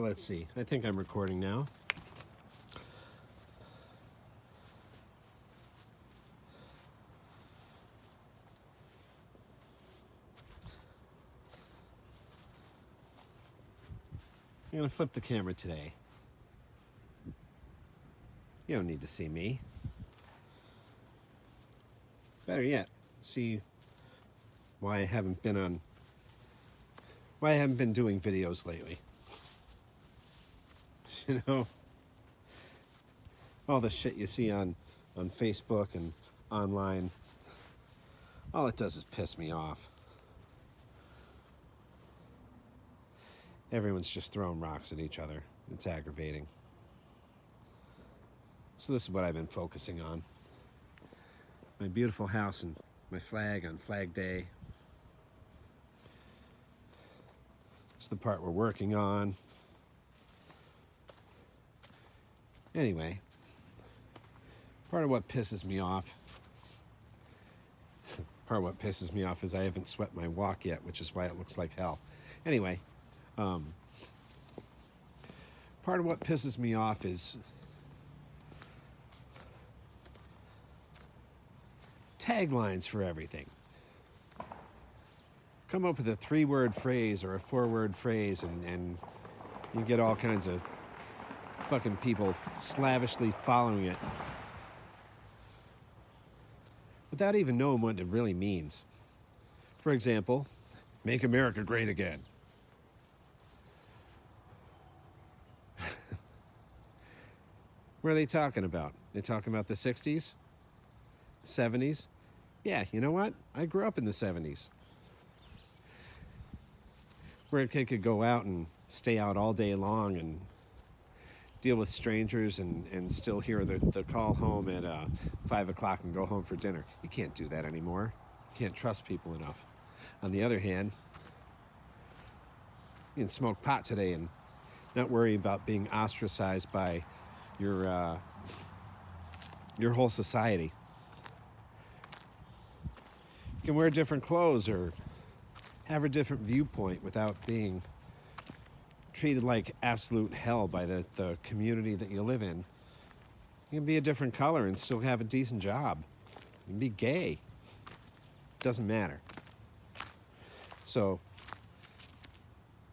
let's see. I think I'm recording now. I'm going to flip the camera today. You don't need to see me. Better yet, see why I haven't been doing videos lately. You know, all the shit you see on Facebook and online, all it does is piss me off. Everyone's just throwing rocks at each other. It's aggravating. So this is what I've been focusing on. My beautiful house and my flag on Flag Day. It's the part we're working on. Anyway, part of what pisses me off is I haven't swept my walk yet, which is why it looks like hell. Anyway, part of what pisses me off is taglines for everything. Come up with a 3-word phrase or a 4-word phrase and you get all kinds of fucking people slavishly following it without even knowing what it really means. For example, make America great again. What are they talking about? They talking about the 60s? 70s? Yeah, you know what? I grew up in the 70s. Where a kid could go out and stay out all day long and deal with strangers and still hear the call home at 5 o'clock and go home for dinner. You can't do that anymore. You can't trust people enough. On the other hand, you can smoke pot today and not worry about being ostracized by your whole society. You can wear different clothes or have a different viewpoint without being treated like absolute hell by the community that you live in. You can be a different color and still have a decent job. You can be gay. Doesn't matter. So,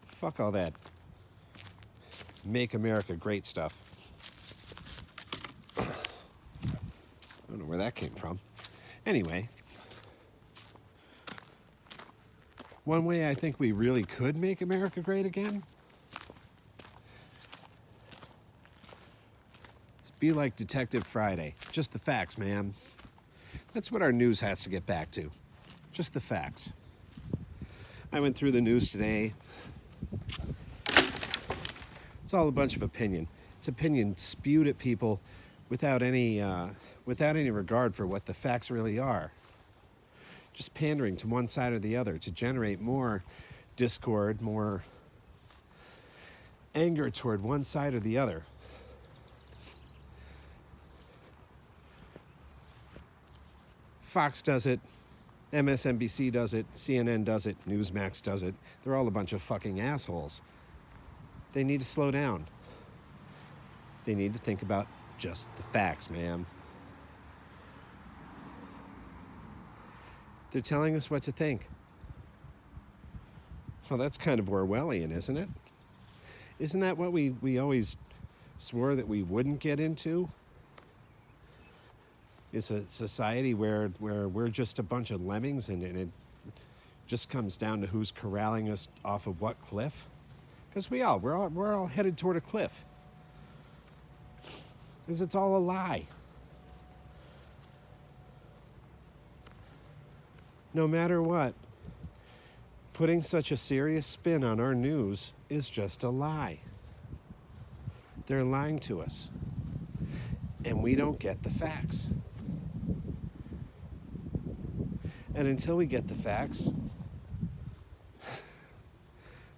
fuck all that make America great stuff. I don't know where that came from. Anyway, one way I think we really could make America great again is be like Detective Friday. Just the facts, man. That's what our news has to get back to. Just the facts. I went through the news today. It's all a bunch of opinion. It's opinion spewed at people without any regard for what the facts really are. Just pandering to one side or the other to generate more discord, more anger toward one side or the other. Fox does it, MSNBC does it, CNN does it, Newsmax does it. They're all a bunch of fucking assholes. They need to slow down. They need to think about just the facts, man. They're telling us what to think. Well, that's kind of Orwellian, isn't it? Isn't that what we always swore that we wouldn't get into? It's a society where we're just a bunch of lemmings and it just comes down to who's corralling us off of what cliff. Because we're all headed toward a cliff. Because it's all a lie. No matter what, putting such a serious spin on our news is just a lie. They're lying to us. And we don't get the facts. And until we get the facts,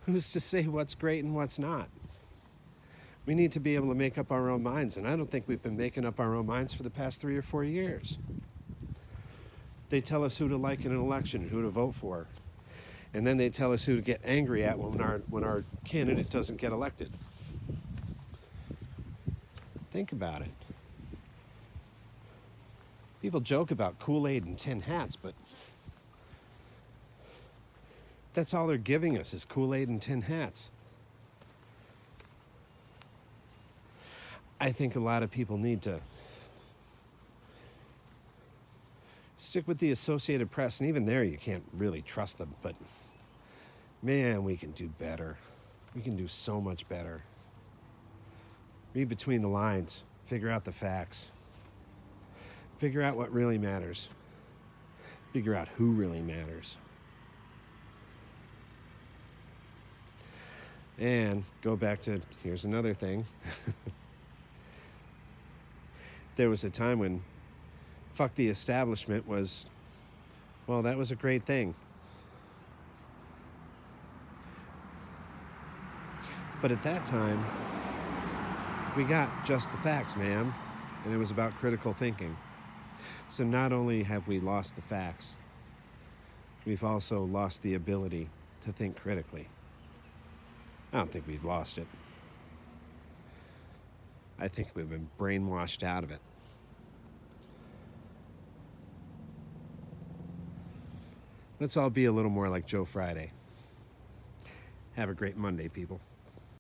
who's to say what's great and what's not? We need to be able to make up our own minds, and I don't think we've been making up our own minds for the past 3 or 4 years. They tell us who to like in an election, who to vote for, and then they tell us who to get angry at when our candidate doesn't get elected. Think about it. People joke about Kool-Aid and tin hats, but that's all they're giving us is Kool-Aid and tin hats. I think a lot of people need to stick with the Associated Press, and even there you can't really trust them, but man, we can do better. We can do so much better. Read between the lines, figure out the facts, figure out what really matters, figure out who really matters. And go back to, here's another thing. There was a time when fuck the establishment was, well, that was a great thing. But at that time, we got just the facts, man. And it was about critical thinking. So not only have we lost the facts, we've also lost the ability to think critically. I don't think we've lost it. I think we've been brainwashed out of it. Let's all be a little more like Joe Friday. Have a great Monday, people.